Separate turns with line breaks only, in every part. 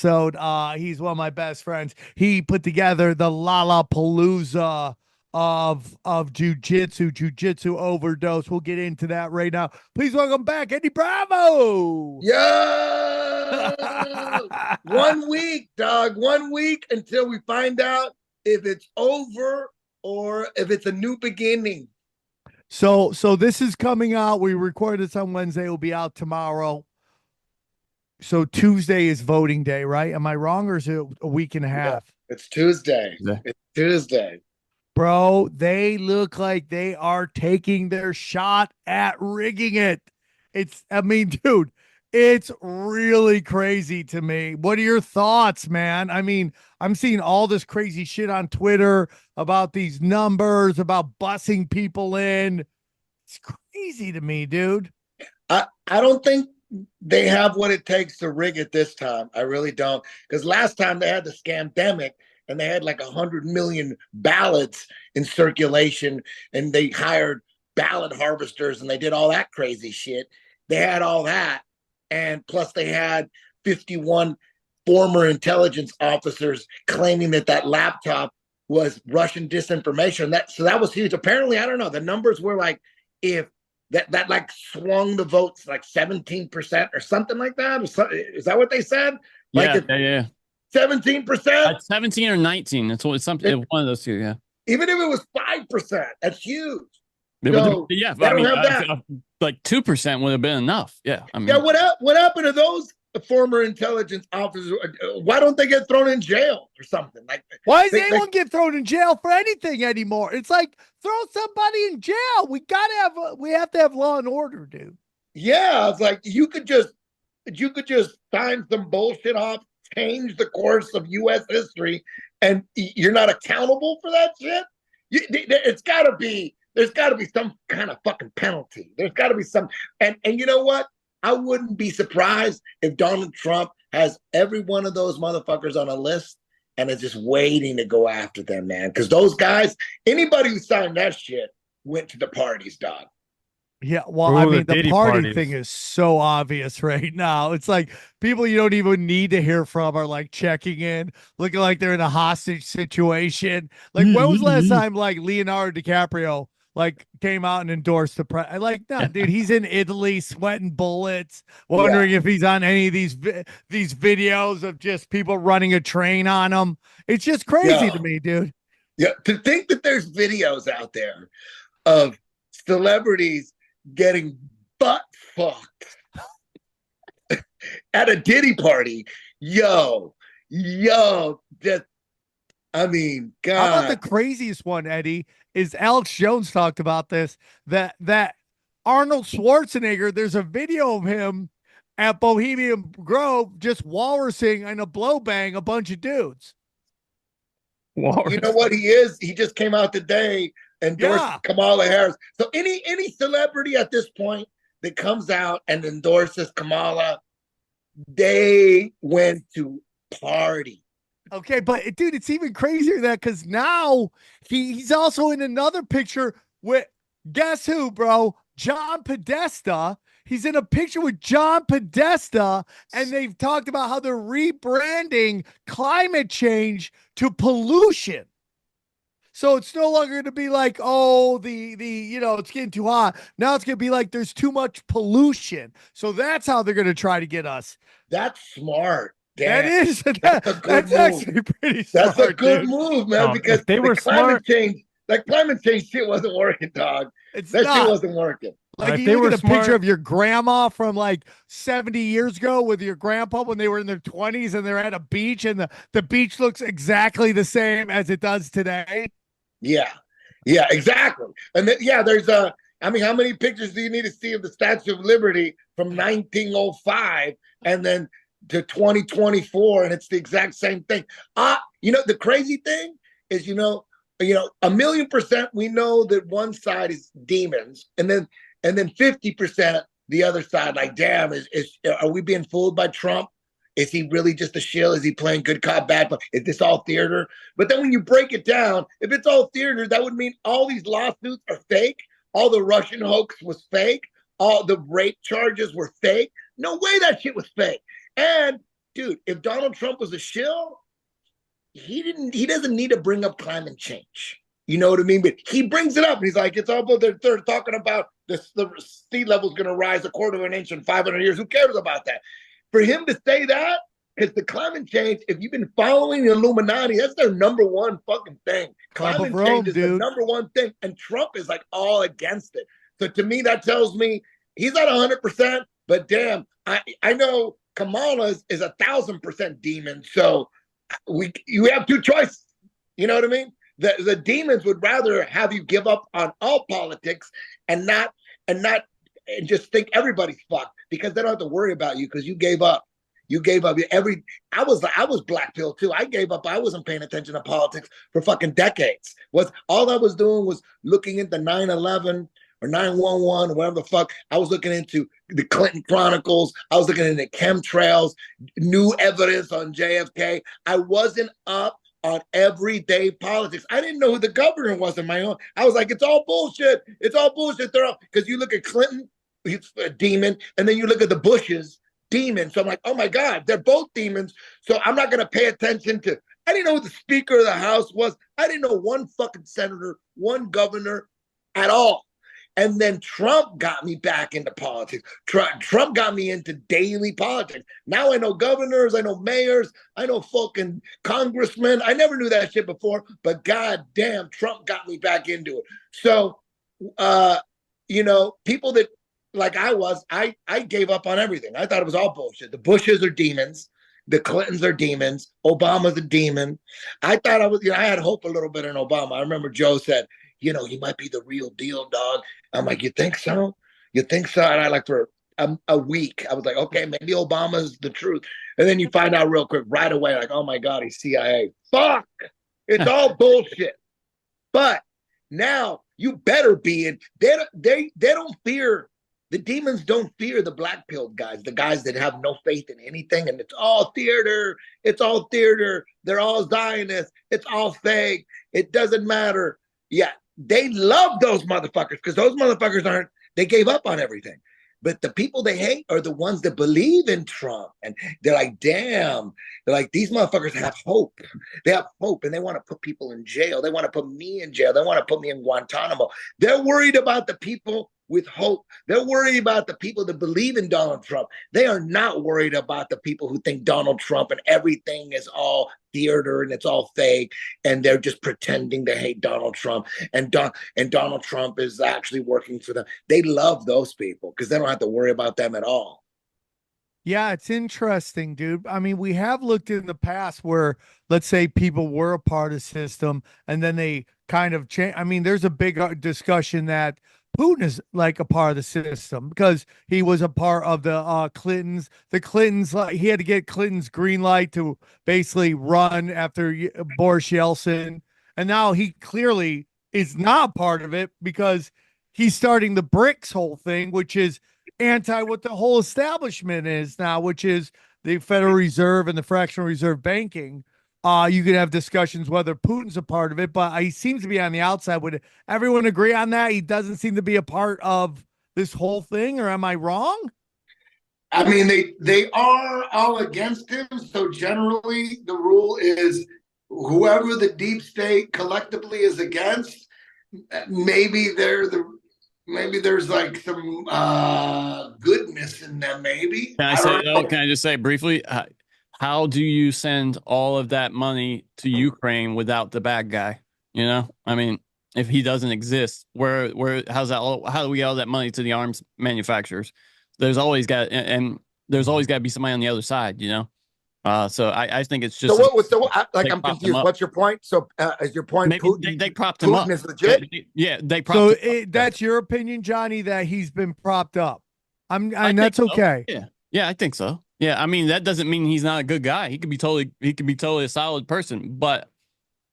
episode. He's one of my best friends. He put together the Lollapalooza of Jiu Jitsu Overdose. We'll get into that right now. Please welcome back EddieBravo.
Yo, 1 week, dog. 1 week until we find out if it's over or if it's a new beginning.
So this is coming out. We recorded this on Wednesday. It will be out tomorrow. So Tuesday is voting day, right? Am I wrong, or is it a week and a half?
Yeah, it's Tuesday. Yeah. It's Tuesday.
Bro, they look like they are taking their shot at rigging it. Dude, it's really crazy to me. What are your thoughts, man? I mean, I'm seeing all this crazy shit on Twitter about these numbers, about bussing people in. It's crazy to me, dude.
I don't think they have what it takes to rig it this time. I really don't. Because last time they had the scamdemic and they had like 100 million ballots in circulation and they hired ballot harvesters and they did all that crazy shit. They had all that. And plus they had 51 former intelligence officers claiming that laptop was Russian disinformation. So that was huge. Apparently, I don't know. The numbers were like, if that like swung the votes like 17% or something like that. Is that what they said? Like
yeah.
17%?
17 or 19. It's something. One of those two. Yeah.
Even if it was 5%, that's huge.
So, yeah, I mean, like 2% would have been enough. Yeah. I mean,
yeah. What happened to those former intelligence officers? Why don't they get thrown in jail or something? Like,
why does anyone get thrown in jail for anything anymore? It's like, throw somebody in jail. We have to have law and order, dude.
Yeah, it's like you could just sign some bullshit off, change the course of U.S. history, and you're not accountable for that shit. There's got to be some kind of fucking penalty. There's got to be some, and you know what? I wouldn't be surprised if Donald Trump has every one of those motherfuckers on a list and is just waiting to go after them, man. Because those guys, anybody who signed that shit went to the parties, dog.
Yeah, well, I mean, the party thing is so obvious right now. It's like people you don't even need to hear from are like checking in, looking like they're in a hostage situation. Like, when was the last time like Leonardo DiCaprio like came out and endorsed the press? Like, no, dude, he's in Italy sweating bullets, wondering if he's on any of these videos of just people running a train on him. It's just crazy to me, dude.
Yeah, to think that there's videos out there of celebrities getting butt fucked at a Diddy party. Yo, just, I mean, God.
How about the craziest one, Eddie, is Alex Jones talked about this, that Arnold Schwarzenegger, there's a video of him at Bohemian Grove just walrusing in a blow bang a bunch of dudes.
You know what he is? He just came out today endorsed Kamala Harris. So any celebrity at this point that comes out and endorses Kamala, they went to party.
Okay, but dude, it's even crazier than that, because now he's also in another picture with, guess who, bro? John Podesta. He's in a picture with John Podesta, and they've talked about how they're rebranding climate change to pollution. So it's no longer going to be like, oh, it's getting too hot. Now it's going to be like there's too much pollution. So that's how they're going to try to get us.
That's smart.
Damn. That's actually pretty smart.
That's a good move, man, because
they were
climate change. That climate change shit wasn't working, dog. That shit wasn't working.
Like, you look at a picture of your grandma from like 70 years ago with your grandpa when they were in their 20s and they're at a beach, and the beach looks exactly the same as it does today.
Yeah, exactly. And then, there's how many pictures do you need to see of the Statue of Liberty from 1905 and then to 2024, and it's the exact same thing? The crazy thing is, 1,000,000% we know that one side is demons, and then 50% the other side. Like, damn, are we being fooled by Trump? Is he really just a shill? Is he playing good cop, bad cop? Is this all theater? But then when you break it down, if it's all theater, that would mean all these lawsuits are fake. All the Russian hoax was fake. All the rape charges were fake. No way that shit was fake. And dude, if Donald Trump was a shill, he doesn't need to bring up climate change. You know what I mean? But he brings it up. And he's like, it's all, they're talking about the sea level's going to rise 1/4 inch in 500 years. Who cares about that? For him to say that, because the climate change, if you've been following the Illuminati, that's their number one fucking thing. Climate change is the number one thing. And Trump is like all against it. So to me, that tells me he's not 100%, but damn, I know Kamala is 1,000% demon. So you have two choices. You know what I mean? The demons would rather have you give up on all politics and just think everybody's fucked, because they don't have to worry about you because you gave up. You gave up I was black pill too. I gave up. I wasn't paying attention to politics for fucking decades. All I was doing was looking into 9/11 or 9/11 or whatever the fuck. I was looking into the Clinton Chronicles. I was looking into chemtrails, new evidence on JFK. I wasn't up on everyday politics. I didn't know who the governor was in my own. I was like, it's all bullshit. It's all bullshit. They're all, because you look at Clinton, he's a demon, and then you look at the Bushes, demon. So I'm like, oh my God, they're both demons. So I'm not going to pay attention to, I didn't know who the Speaker of the House was. I didn't know one fucking senator, one governor at all. And then Trump got me back into politics. Trump got me into daily politics. Now I know governors, I know mayors, I know fucking congressmen. I never knew that shit before, but God damn, Trump got me back into it. So, people that, like I gave up on everything. I thought it was all bullshit. The Bushes are demons. The Clintons are demons. Obama's a demon. I thought I had hope a little bit in Obama. I remember Joe said, he might be the real deal, dog. I'm like, you think so? You think so? And I like for a week, I was like, okay, maybe Obama's the truth. And then you find out real quick right away, like, oh my God, he's CIA. Fuck! It's all bullshit. But now you better be in. They don't fear. The demons don't fear the black pilled guys, the guys that have no faith in anything, and it's all theater. It's all theater. They're all Zionists. It's all fake. It doesn't matter. Yeah, they love those motherfuckers because those motherfuckers they gave up on everything. But the people they hate are the ones that believe in Trump. And they're like, damn. They're like, these motherfuckers have hope. They have hope, and they want to put people in jail. They want to put me in jail. They want to put me in Guantanamo. They're worried about the people with hope. They're worried about the people that believe in Donald Trump. They are not worried about the people who think Donald Trump and everything is all theater and it's all fake, and they're just pretending to hate Donald Trump, and Donald Trump is actually working for them. They love those people because they don't have to worry about them at all.
Yeah, it's interesting, dude. I mean, we have looked in the past where, let's say, people were a part of the system and then they kind of change. I mean, there's a big discussion that Putin is like a part of the system because he was a part of the Clintons. The Clintons, he had to get Clinton's green light to basically run after Boris Yeltsin. And now he clearly is not part of it because he's starting the BRICS whole thing, which is anti what the whole establishment is now, which is the Federal Reserve and the fractional reserve banking. You could have discussions whether Putin's a part of it, but he seems to be on the outside. Would everyone agree on that? He doesn't seem to be a part of this whole thing, or am I wrong?
I mean, they are all against him. So generally the rule is whoever the deep state collectively is against, maybe there's like some goodness in them, maybe.
Can I just say briefly, how do you send all of that money to Ukraine without the bad guy? I mean, if he doesn't exist, how do we get all that money to the arms manufacturers? There's always got to be somebody on the other side, So I think it's just.
I'm confused. What's your point? So is your point Putin?
They propped him up.
Putin is legit.
Yeah, they propped.
So that's your opinion, Johnny, that he's been propped up. And that's okay.
So. Yeah, I think so. Yeah, I mean that doesn't mean he's not a good guy. He could be totally a solid person. But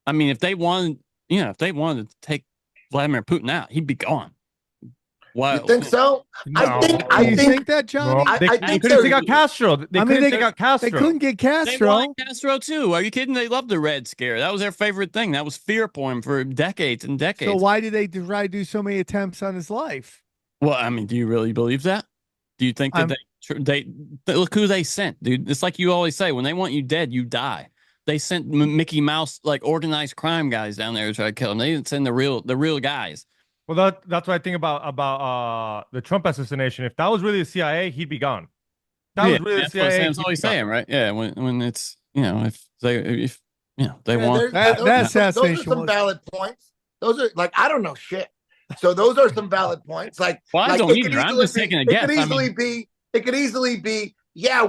I mean, if they wanted to take Vladimir Putin out, he'd be gone.
What? You think so?
No. I think that, Johnny.
No. They couldn't take out Castro. They couldn't take out Castro.
They couldn't get Castro.
They wanted Castro too. Are you kidding? They loved the Red Scare. That was their favorite thing. That was fear porn for decades and decades.
So why did they try to do so many attempts on his life?
Well, I mean, do you really believe that? Do you think that They look who they sent, dude. It's like you always say, when they want you dead, you die. They sent Mickey Mouse, like, organized crime guys down there to try to kill him. They didn't send the real guys.
Well, that's what I think about the Trump assassination. If that was really the CIA, he'd be gone. That was really the CIA.
That's always saying, right? Yeah, when it's, if they want
that assassination.
Those are some valid points. Those are, like, I don't know shit. So those are some valid points. Like,
well, I don't either. I'm just taking a guess.
It could easily be, yeah,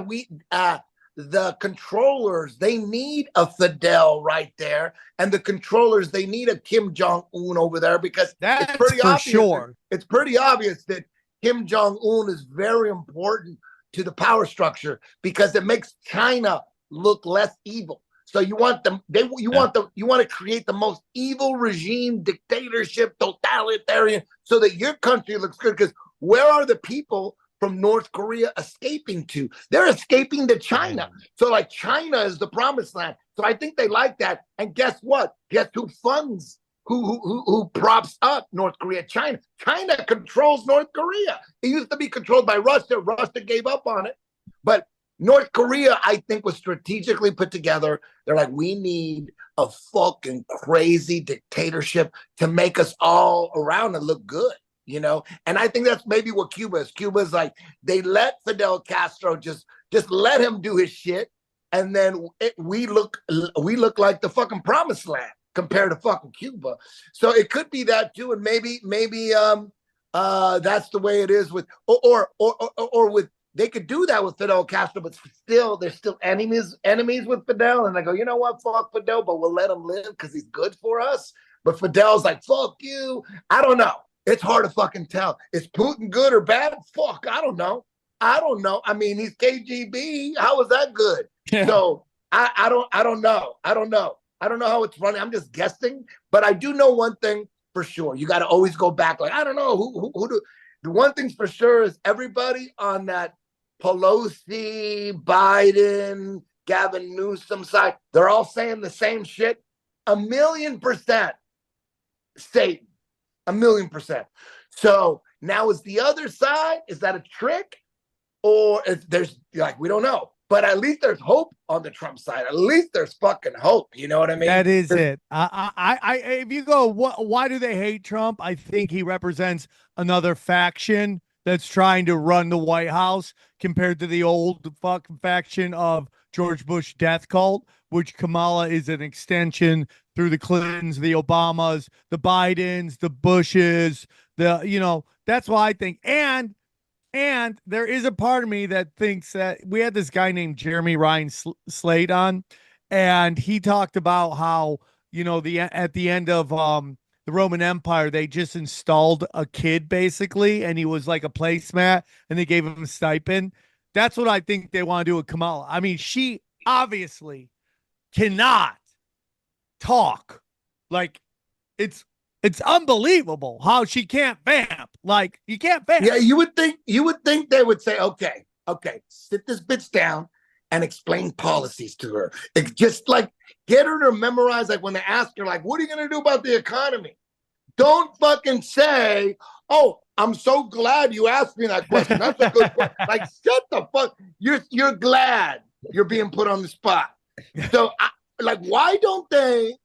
the controllers, they need a Fidel right there, and the controllers, they need a Kim Jong-un over there, because
that's pretty obvious. Sure.
It's pretty obvious that Kim Jong-un is very important to the power structure, because it makes China look less evil. So you want them, you want to create the most evil regime, dictatorship, totalitarian, so that your country looks good. Because where are the people from North Korea escaping to? They're escaping to China. So, like, China is the promised land. So I think they like that. And guess what? Guess who funds, who props up North Korea? China. China controls North Korea. It used to be controlled by Russia. Russia gave up on it. But North Korea, I think, was strategically put together. They're like, we need a fucking crazy dictatorship to make us all around and look good. And I think that's maybe what Cuba is. Cuba is like, they let Fidel Castro just let him do his shit, and then we look like the fucking promised land compared to fucking Cuba. So it could be that too, and maybe that's the way it is with or with. They could do that with Fidel Castro, but still, they're still enemies with Fidel, and they go, you know what, fuck Fidel, but we'll let him live because he's good for us. But Fidel's like, fuck you. I don't know. It's hard to fucking tell. Is Putin good or bad? Fuck, I don't know. I mean, he's KGB. How is that good? Yeah. So I don't know. I don't know how it's running. I'm just guessing. But I do know one thing for sure. You got to always go back. Like, I don't know who do. The one thing's for sure is everybody on that Pelosi, Biden, Gavin Newsom side, they're all saying the same shit. 1,000,000% Satan. 1,000,000%. So now is the other side, is that a trick? Or if there's, like, we don't know. But at least there's hope on the Trump side. At least there's fucking hope. You know what I mean?
That is it. If you go, why do they hate Trump? I think he represents another faction that's trying to run the White House, compared to the old fucking faction of George Bush death cult, which Kamala is an extension through the Clintons, the Obamas, the Bidens, the Bushes, that's why I think. And there is a part of me that thinks that we had this guy named Jeremy Ryan Slade on, and he talked about how, at the end of the Roman Empire, they just installed a kid basically, and he was like a placemat, and they gave him a stipend. That's what I think they want to do with Kamala. I mean, she obviously cannot talk. Like, it's unbelievable how she can't vamp. Like, you can't vamp.
Yeah, you would think they would say, okay, sit this bitch down and explain policies to her. It's just like, get her to memorize, like, when they ask her, like, what are you going to do about the economy? Don't fucking say, oh, I'm so glad you asked me that question. That's a good question. Like, shut the fuck. You're glad you're being put on the spot. So, why don't they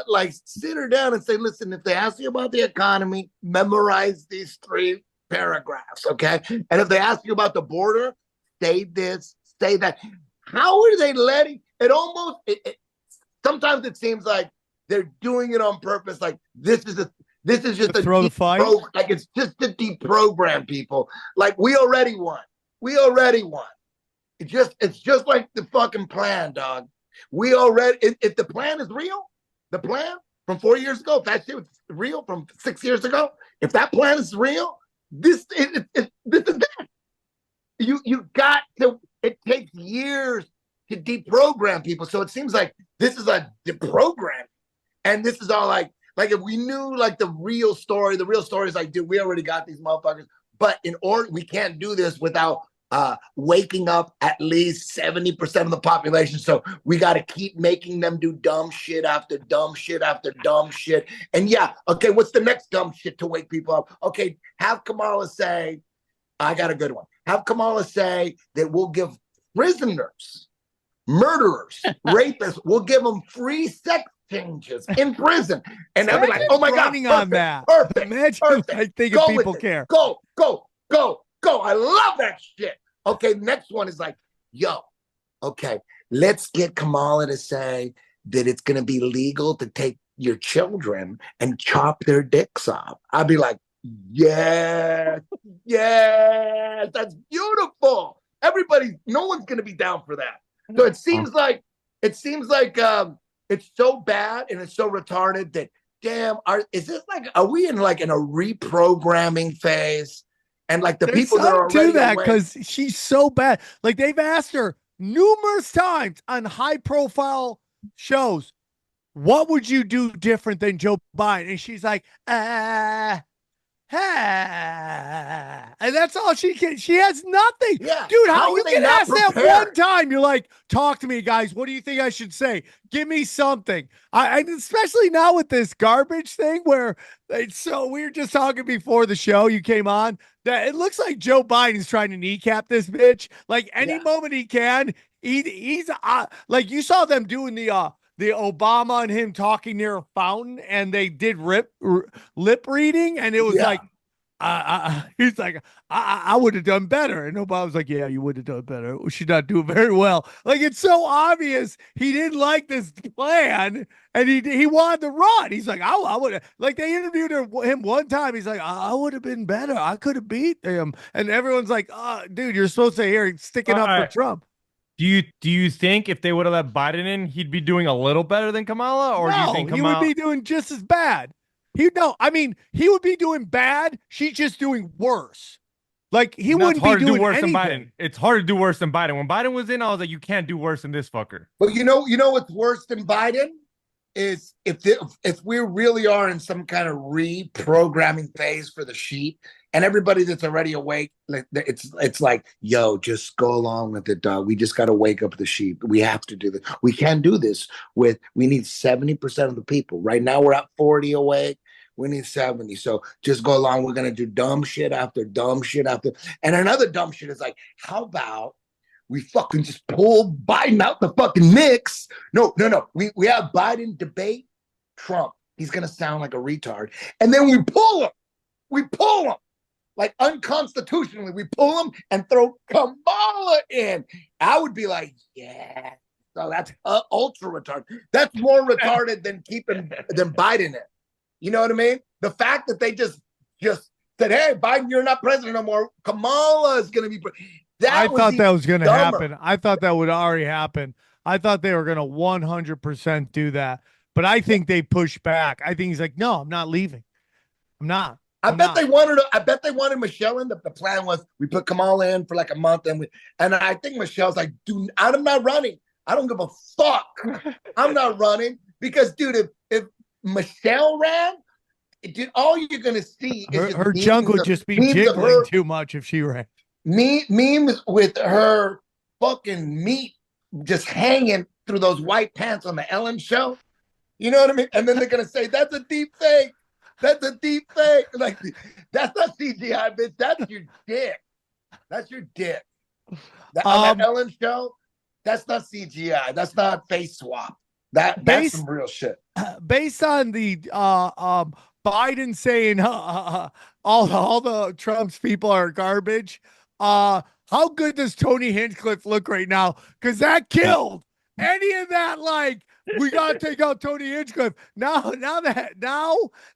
like, sit her down and say, listen, if they ask you about the economy, memorize these 3 paragraphs, okay? And if they ask you about the border, say this, say that. How are they letting it? Almost, sometimes it seems like they're doing it on purpose. Like, this is just a
throw the fight.
Like, it's just to deprogram people. Like, we already won. It's just like the fucking plan, dog. We already, if the plan is real, the plan from 4 years ago, if that shit was real from 6 years ago, if that plan is real, this is that. You got to, it takes years to deprogram people. So it seems like this is a deprogram. And this is all like if we knew, like, the real story is like, dude, we already got these motherfuckers. But we can't do this without waking up at least 70% of the population. So we got to keep making them do dumb shit after dumb shit after dumb shit. And yeah, okay, what's the next dumb shit to wake people up? Okay, have Kamala say, I got a good one. Have Kamala say that we'll give prisoners, murderers, rapists, we'll give them free sex changes in prison. And they'll be like, oh my God,
running on that.
perfect,
Imagine
perfect.
I think
Go
if people
with it.
care.
Go. I love that shit. Okay, next one is like, yo, okay, let's get Kamala to say that it's going to be legal to take your children and chop their dicks off. I'd be like, yes, that's beautiful. No one's going to be down for that. So it seems like it's so bad and it's so retarded that, damn, are we in a reprogramming phase? And like the people that are already
that because she's so bad. Like they've asked her numerous times on high profile shows, what would you do different than Joe Biden? And she's like, and that's all she can. She has nothing.
Yeah.
Dude, how you get asked that one time? You're like, talk to me, guys. What do you think I should say? Give me something. I especially now with this garbage thing where it's so we were just talking before the show you came on that it looks like Joe Biden's trying to kneecap this bitch. Like any moment he can, he's like you saw them doing the Obama and him talking near a fountain, and they did lip reading, and it was like, he's like, I would have done better. And Obama was like, yeah, you would have done better. She's not doing very well. Like, it's so obvious he didn't like this plan, and he wanted to run. He's like, I would have, like, they interviewed him one time. He's like, I would have been better. I could have beat him. And everyone's like, dude, you're supposed to hear sticking up for Trump.
Do you think if they would have let Biden in, he'd be doing a little better than Kamala, or do you think
he would be doing just as bad? He would be doing bad. She's just doing worse. Like he wouldn't be doing
worse
anything.
than Biden. It's hard to do worse than Biden. When Biden was in, I was like, you can't do worse than this fucker.
But you know what's worse than Biden is if we really are in some kind of reprogramming phase for the sheep, and everybody that's already awake, it's like, yo, just go along with it, dog. We just got to wake up the sheep. We have to do this. We can't do this we need 70% of the people. Right now we're at 40 awake. We need 70. So just go along. We're going to do dumb shit after dumb shit after. And another dumb shit is like, how about we fucking just pull Biden out the fucking mix? No. We have Biden debate Trump. He's going to sound like a retard. And then we pull him. Like unconstitutionally, we pull him and throw Kamala in. I would be like, yeah. So that's ultra retarded. That's more retarded than Biden in. You know what I mean? The fact that they just said, hey, Biden, you're not president no more. Kamala is going to be
I thought that was going to happen. I thought that would already happen. I thought they were going to 100% do that. But I think they pushed back. I think he's like, no, I'm not leaving. I'm not.
I bet they wanted Michelle in. The plan was we put Kamala in for like a month, and I think Michelle's like, dude, I'm not running. I don't give a fuck. I'm not running because, dude, if Michelle ran, dude, all you're gonna see is
her junk would just be jiggling too much if she ran.
Memes with her fucking meat just hanging through those white pants on the Ellen show. You know what I mean? And then they're gonna say that's a deep fake. That's a deep fake. Like, that's not CGI, bitch. That's your dick. That's your dick. On that Ellen show, that's not CGI. That's not face swap. That's some real shit.
Based on the Biden saying all the Trump's people are garbage, how good does Tony Hinchcliffe look right now? Because that killed any of that, like, we gotta take out Tony Hinchcliffe. Now that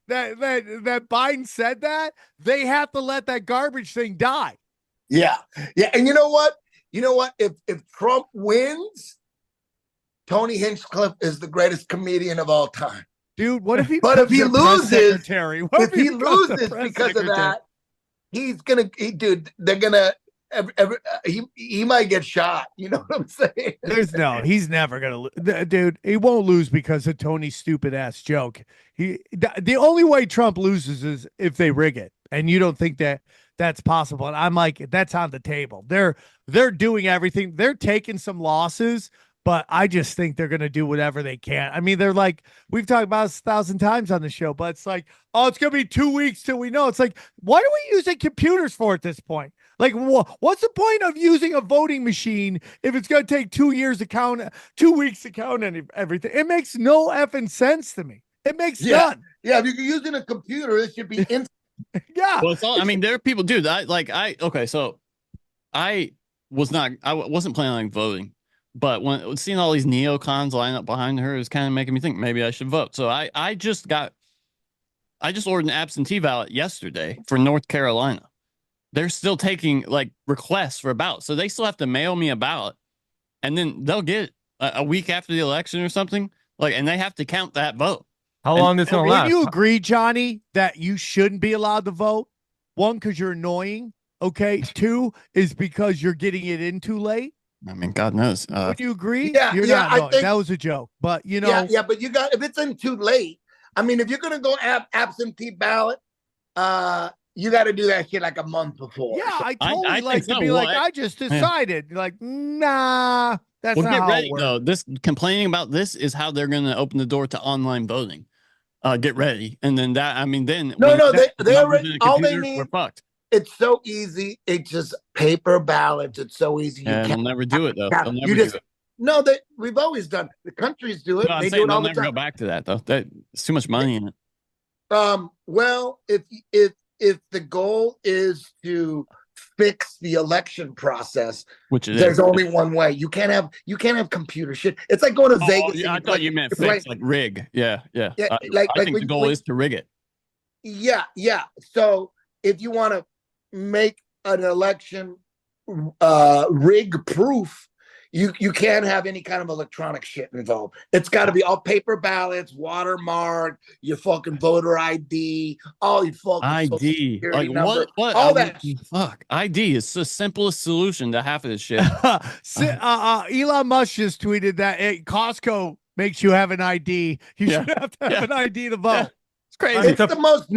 Biden said that, they have to let that garbage thing die.
Yeah. And you know what? If Trump wins, Tony Hinchcliffe is the greatest comedian of all time.
Dude, what if he?
But if he loses,
if
he loses because of that, they're gonna. He might get shot. You know what I'm saying?
He's never gonna lose. Dude, he won't lose because of Tony's stupid ass joke. The only way Trump loses is if they rig it, and you don't think that's possible. And I'm like, that's on the table. They're doing everything. They're taking some losses But I just think they're going to do whatever they can. I mean, they're like, we've talked about this 1,000 times on the show, but it's like, oh, it's going to be 2 weeks till we know. It's like, what are we using computers for at this point? Like, what's the point of using a voting machine if it's going to take 2 years to count, 2 weeks to count everything? It makes no effing sense to me. It makes none.
Yeah, if you're using a computer, it should be instant.
Yeah.
Well, it's all, I mean, there are people, dude. Okay, so I wasn't planning on voting, but when seeing all these neocons line up behind her is kind of making me think maybe I should vote. So I just ordered an absentee ballot yesterday for North Carolina. They're still taking like requests for a ballot, so they still have to mail me a ballot, and then they'll get it a week after the election or something. Like, and they have to count that vote.
How long is it gonna last?
Do you agree, Johnny, that you shouldn't be allowed to vote? One, because you're annoying. Okay. Two is because you're getting it in too late.
I mean, God knows.
Would you agree?
Yeah,
you're not annoying. That was a joke, but you know.
Yeah, but if it's in too late, I mean, if you're gonna go absentee ballot, you got to do that shit like a month before.
Yeah, I totally like to be like, I just decided. Like, nah, that's not
get
how
ready
it works.
though. This complaining about this is how they're going to open the door to online voting. Get ready, and then that. I mean, then
they already all they need.
We're fucked.
It's so easy. It's just paper ballots. It's so easy.
They'll never do it though. They'll never do it.
No, we've always done. The countries do it.
No,
they do it all the time.
Go back to that though. That's too much money in it.
Well, if the goal is to fix the election process,
which
there's only one way. You can't have computer shit. It's like going to Vegas.
Yeah, I thought you meant fix, like rig. Yeah. I think the goal is to rig it.
Yeah. So if you want to make an election rig proof, you can't have any kind of electronic shit involved. It's got to be all paper ballots, watermark, your fucking voter ID, all your fucking
ID. Like
number,
what?
All that.
Fuck. ID is the simplest solution to half of this shit.
Elon Musk just tweeted that Costco makes you have an ID. You should have to have an ID to vote.
Yeah. It's crazy.
It's the most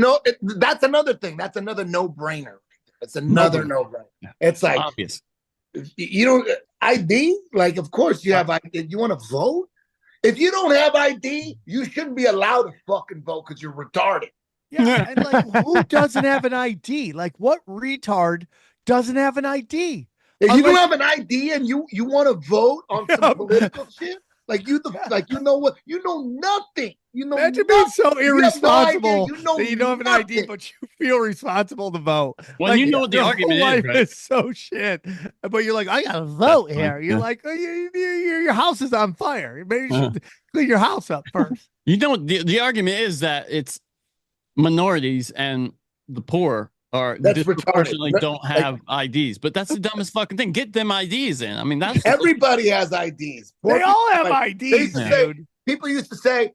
that's another thing. That's another no-brainer. It's another no-brainer. It's like
obvious.
You know, ID, like, of course you have ID. You want to vote? If you don't have ID, you shouldn't be allowed to fucking vote because you're retarded.
Yeah, and like, who doesn't have an ID? Like, what retard doesn't have an ID?
If you don't have an ID and you want to vote on some political shit, like you know what? You know nothing. You know
Imagine
nothing.
being so irresponsible that you don't have an
nothing.
ID, but you feel responsible to vote.
Well,
like,
you know what the argument is, right?
Is so shit. But you're like, I gotta vote here. You're like, oh, your house is on fire. Maybe you should clean your house up first.
You know, the argument is that it's minorities and the poor are disproportionately don't have IDs, but that's the dumbest fucking thing. Get them IDs in. I mean, that's
everybody has IDs.
They all have IDs, dude.
People used to say,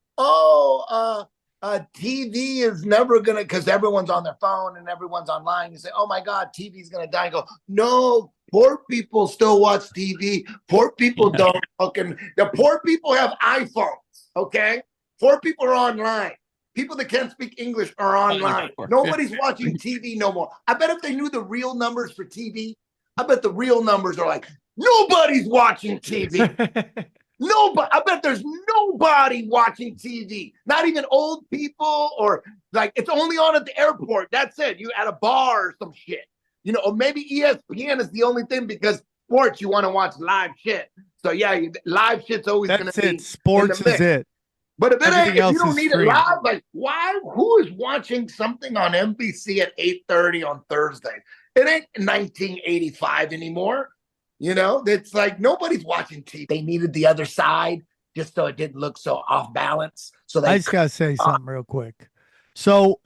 TV is never gonna, because everyone's on their phone and everyone's online. You say, oh my God, TV's gonna die. I go, no, poor people still watch TV. Poor people don't fucking. The poor people have iPhones. Okay, poor people are online. People that can't speak English are online. Nobody's watching TV no more. I bet if they knew the real numbers for TV, I bet the real numbers are like, nobody's watching TV. Nobody. I bet there's nobody watching TV. Not even old people, or like it's only on at the airport. That's it. You at a bar or some shit. You know, or maybe ESPN is the only thing because sports, you want to watch live shit. So yeah, live shit's always going to be.
Sports is it.
But if it ain't, if you don't need it live, like why? Who is watching something on NBC at 8:30 on Thursday? It ain't 1985 anymore. You know, it's like nobody's watching TV. They needed the other side just so it didn't look so off balance. So
I just gotta say something real quick. So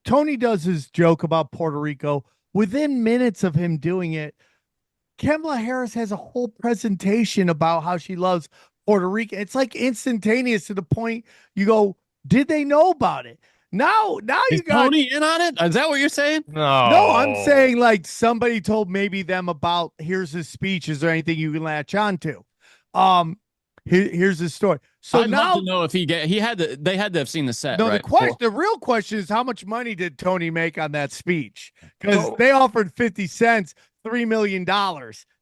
Tony does his joke about Puerto Rico. Within minutes of him doing it, Kamala Harris has a whole presentation about how she loves Puerto Rico. It's like instantaneous to the point you go, did they know about it? Now
is
you got
Tony in on it? Is that what you're saying?
No, I'm saying like somebody told maybe them about here's his speech. Is there anything you can latch on to? Here's his story. So
I'd
now
love to know if they had to have seen the set.
No,
right?
the real question is how much money did Tony make on that speech? Because they offered 50 cents, $3 million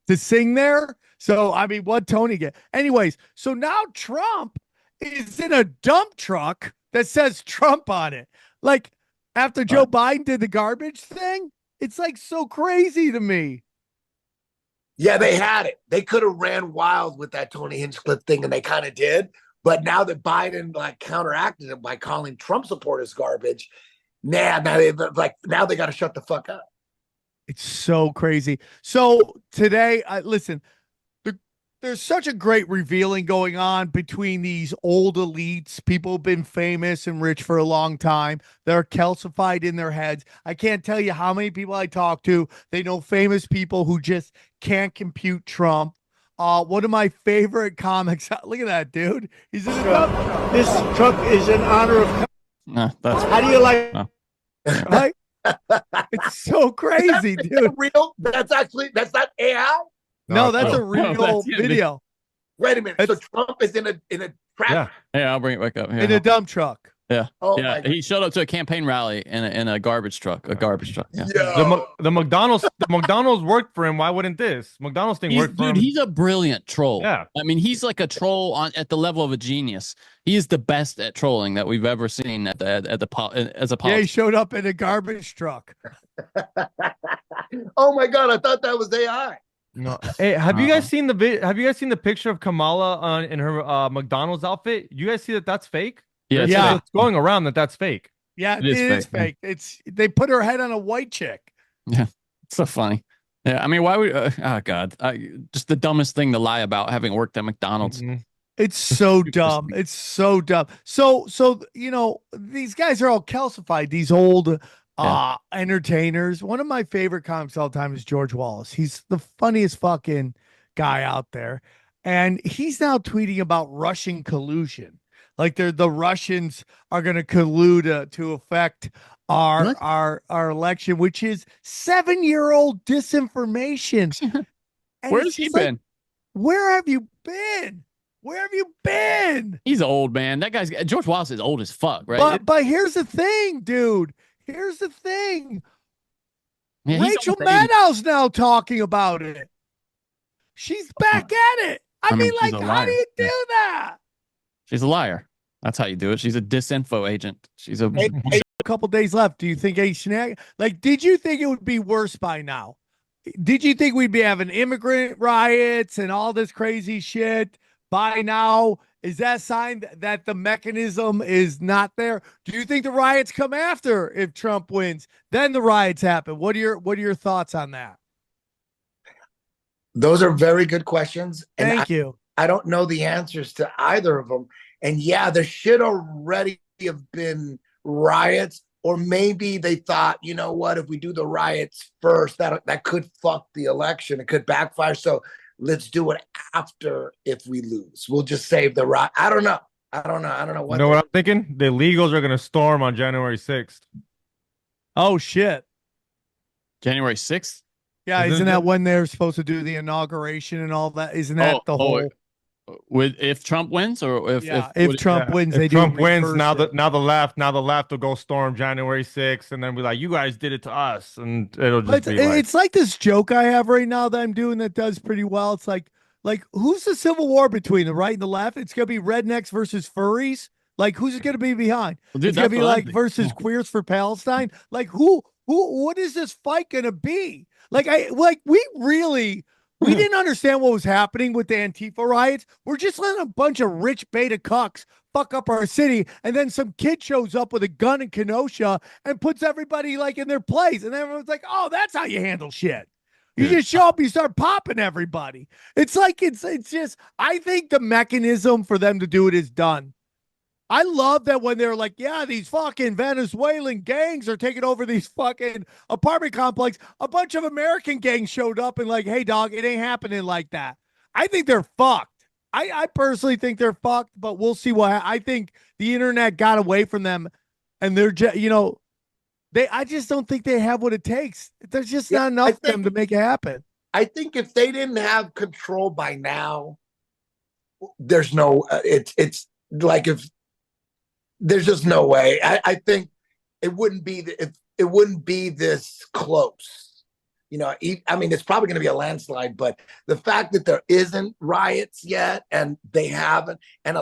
to sing there. So I mean, what Tony get? Anyways, so now Trump is in a dump truck that says Trump on it. Like after Joe Biden did the garbage thing, it's like so crazy to me.
Yeah, they had it. They could have ran wild with that Tony Hinchcliffe thing, and they kind of did. But now that Biden like counteracted it by calling Trump supporters garbage, now they got to shut the fuck up.
It's so crazy. So today, listen, there's such a great revealing going on between these old elites, people who've been famous and rich for a long time. They're calcified in their heads. I can't tell you how many people I talk to. They know famous people who just can't compute Trump. One of my favorite comics. Look at that dude. He's in the truck.
This truck is in honor of.
No, that's
How do you like?
no.
Right? It's so crazy, dude.
Real? That's not AI.
No, that's a
no,
real
that's him.
video
Wait a minute. So
It's-
Trump is in a trap.
Yeah.
Yeah, I'll bring it back up.
in a dump truck.
Yeah.
Oh
Yeah,
my God.
he showed up to a campaign rally in a garbage truck. Yeah.
Yo.
The McDonald's worked for him. Why wouldn't this McDonald's thing work for him?
He's a brilliant troll.
Yeah.
I mean, he's like a troll at the level of a genius. He is the best at trolling that we've ever seen as a
Yeah, he
politician.
showed up in a garbage truck.
Oh my God! I thought that was AI.
No. Hey, have you guys seen the picture of Kamala in her McDonald's outfit? You guys see that that's fake?
Yeah,
Yeah.
It's going around that's fake.
Yeah,
It
it
is
is
fake,
fake. They put her head on a white chick.
it's so funny. Yeah, I mean, why would? Oh God, just the dumbest thing to lie about having worked at McDonald's.
Mhm.
It's so
Super
dumb.
stupid.
It's so dumb. So these guys are all calcified. These old entertainers. One of my favorite comics all the time is George Wallace. He's the funniest fucking guy out there, and he's now tweeting about Russian collusion. Like the Russians are going to collude to affect our election, which is 7-year-old disinformation. And
Where's
it's
he
just like,
been?
where have you been? Where have you been?
He's old, man. That guy's George Wallace is old as fuck, right?
But here's the thing, dude. Here's the thing.
Yeah, he's
Rachel
almost 80.
Maddow's now talking about it. She's back at it. I mean,
she's
like,
a
how do you
liar.
do that?
She's a liar. That's how you do it. She's a disinfo agent. She's a
Hey,
A couple days left. Do you think did you think it would be worse by now? Did you think we'd be having immigrant riots and all this crazy shit by now? Is that a sign that the mechanism is not there? Do you think the riots come after if Trump wins? Then the riots happen. What are your thoughts on that?
Those are very good questions, and
Thank you.
I don't know the answers to either of them. And yeah, there should already have been riots, or maybe they thought, you know what, if we do the riots first, that could fuck the election. It could backfire. So let's do it after if we lose. We'll just save the riot. I don't know. I don't know what.
You know what I'm thinking? The illegals are gonna storm on January 6th.
Oh shit.
January 6th.
Yeah,
Isn't
isn't that
it-
when they're supposed to do the inauguration and all that? Isn't that the whole?
If Trump wins or
If Trump wins,
If
they
Trump
do.
wins, now the left will go storm January 6th, and then be like, you guys did it to us, and it'll just
But
be like,
it's like this joke I have right now that I'm doing that does pretty well. It's like who's the civil war between the right and the left? It's gonna be rednecks versus furries. Like who's it gonna be behind?
Well, dude,
It's gonna
that's
be
what I
like
think.
versus queers for Palestine. Like what is this fight gonna be? We didn't understand what was happening with the Antifa riots. We're just letting a bunch of rich beta cucks fuck up our city, and then some kid shows up with a gun in Kenosha and puts everybody like in their place, and everyone's like, "Oh, that's how you handle shit. You just show up, you start popping everybody." It's like it's just. I think the mechanism for them to do it is done. I love that when they're like, yeah, these fucking Venezuelan gangs are taking over these fucking apartment complex. A bunch of American gangs showed up and like, hey, dog, it ain't happening like that. I think they're fucked. I personally think they're fucked, but we'll see what I think the internet got away from them, and they're just, I just don't think they have what it takes. There's just not enough of them to make it happen.
I think if they didn't have control by now, there's no. It's like if. There's just no way. I think it wouldn't be this close. I mean, it's probably going to be a landslide, but the fact that there isn't riots yet and they haven't, and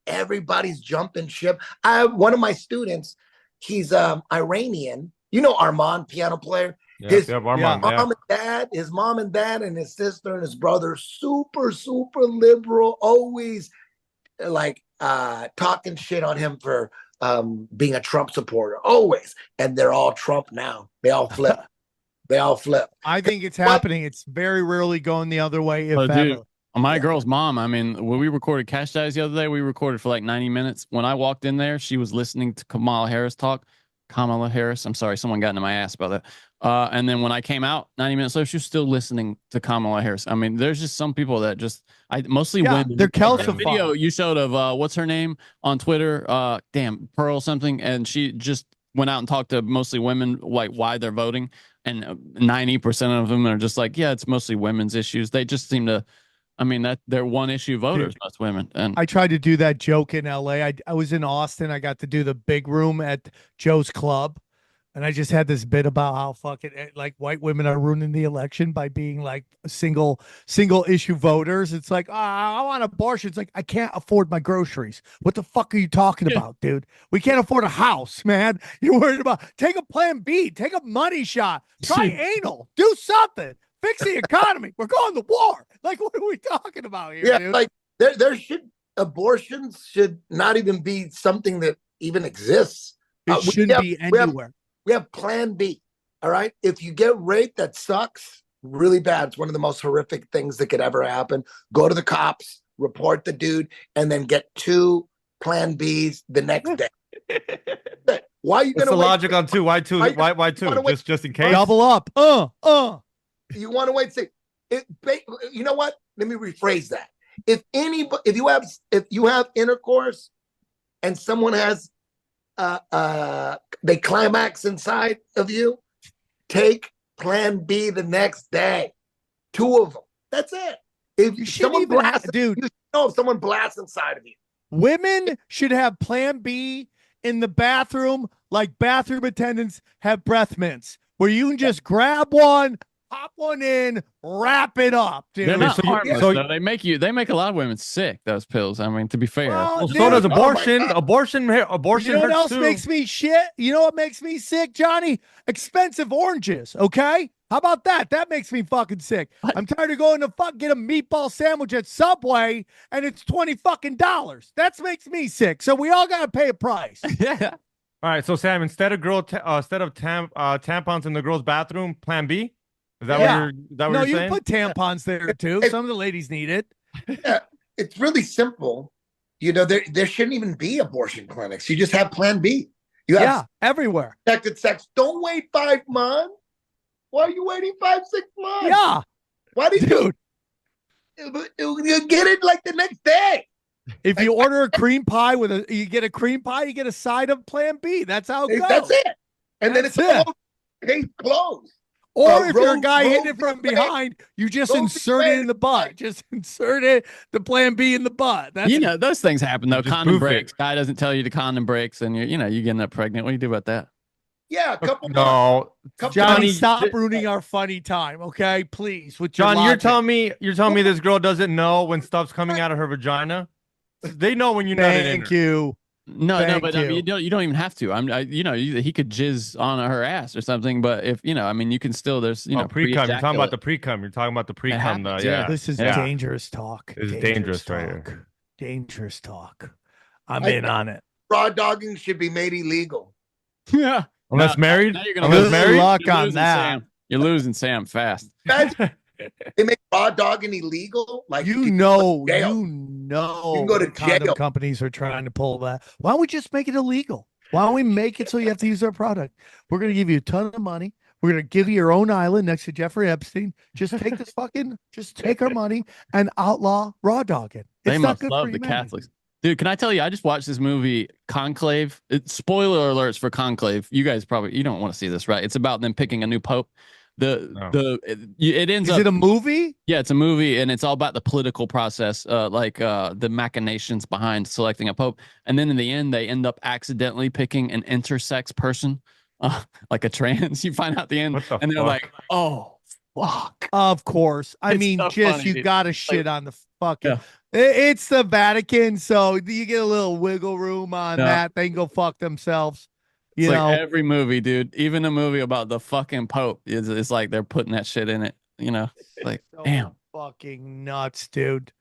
everybody's jumping ship. One of my students, he's Iranian. You know Armand, piano player. His mom and dad and his sister and his brother, super, super liberal, always like talking shit on him for being a Trump supporter, always. And they're all Trump now. They all flip.
I think it's happening. It's very rarely going the other way, if ever.
Dude, my girl's mom, I mean, when we recorded Cash Dies the other day, we recorded for like 90 minutes. When I walked in there, she was listening to Kamala Harris talk. Kamala Harris. I'm sorry, someone got into my ass about that. And then when I came out 90 minutes later, she was still listening to Kamala Harris. I mean, there's just some people that mostly women.
They're calcified.
Video you showed of what's her name on Twitter? Pearl something, and she just went out and talked to mostly women, like why they're voting, and 90% of them are just like, yeah, it's mostly women's issues. They just seem to. I mean, that they're one issue voters, most women. And
I tried to do that joke in LA. I was in Austin. I got to do the big room at Joe's Club. And I just had this bit about how fucking like white women are ruining the election by being like single issue voters. It's like, I want abortion. It's like, I can't afford my groceries. What the fuck are you talking about, dude? We can't afford a house, man. You're worried about, take a plan B, take a money shot, try anal, do something. Fix the economy. We're going to war. Like, what are we talking about here?
Yeah,
dude?
like abortions should not even be something that even exists.
It shouldn't be anywhere.
We have plan B. All right. If you get raped, that sucks really bad. It's one of the most horrific things that could ever happen. Go to the cops, report the dude, and then get 2 plan Bs the next day. Why are you going to
What's the logic on 2? Why 2? Why 2? Just in case.
Double up.
You want to wait and see. You know what? Let me rephrase that. If you have intercourse and someone has they climax inside of you, take plan B the next day. 2 of them. That's it. If someone blasts, dude, you know if someone blasts inside of you.
Women should have plan B in the bathroom, like bathroom attendants have breath mints, where you can just grab one, pop one in, wrap it up, dude.
They're not harmless, though. They make a lot of women sick, those pills. I mean, to be fair.
Well,
so does abortion. Abortion
You know what else
too.
makes me shit? You know what makes me sick, Johnny? Expensive oranges, okay? How about that? That makes me fucking sick. I'm tired of going to get a meatball sandwich at Subway and it's $20. That makes me sick. So we all got to pay a price.
Yeah.
All right, so Sam, instead of tampons in the girl's bathroom, plan B? Is that what you're saying?
You put tampons there too. Some of the ladies need it.
Yeah, it's really simple. You know, there shouldn't even be abortion clinics. You just have plan B. You have
everywhere.
Protected sex. Don't wait 5 months. Why are you waiting 5-6 months?
Yeah.
Why did you get it like the next day?
If you order a cream pie you get a cream pie, you get a side of plan B. That's how it goes.
That's it. And then it's case closed.
Or if you're a guy hitting it from behind, you just insert it in the butt. Just insert the plan B in the butt. That's
those things happen though. Condom breaks. Guy doesn't tell you the condom breaks, and you're getting up pregnant. What do you do about that?
Yeah, a couple.
No,
Johnny, stop ruining our funny time, okay? Please, with
John, you're telling me this girl doesn't know when stuff's coming out of her vagina? They know when you're not in.
Thank you.
No, but I mean, you don't even have to. He could jizz on her ass or something. But if you can still. There's
pre-cum. You're talking about the pre-cum. You're talking about the pre-cum. Yeah,
this is dangerous talk.
It's dangerous right here.
Dangerous talk. I'm in on it.
Raw dogging should be made illegal.
Yeah,
unless married.
Now you're gonna
lose luck on that.
Sam. You're losing Sam fast.
They make raw dogging illegal. Like
you know,
you can go to
condom
jail.
Companies are trying to pull that. Why don't we just make it illegal? Why don't we make it so you have to use our product? We're going to give you a ton of money. We're going to give you your own island next to Jeffrey Epstein. Just take just take our money and outlaw raw dogging.
They must love the Catholics. Dude, can I tell you, I just watched this movie, Conclave. Spoiler alerts for Conclave. You guys you don't want to see this, right? It's about them picking a new pope. It ends up.
Is it a movie?
Yeah, it's a movie, and it's all about the political process, the machinations behind selecting a pope. And then in the end, they end up accidentally picking an intersex person, like a trans. You find out at the end, and they're like, "Oh, fuck.
Of course. I
It's
mean,
so
just
funny,
you
dude.
got to shit on the fucking.
Yeah.
It's the Vatican, so you get a little wiggle room on
Yeah.
that. They can go fuck themselves.
It's
You
like
know,
every movie, dude. Even a movie about the fucking Pope is like they're putting that shit in it. You know, like
so
damn.
fucking nuts, dude.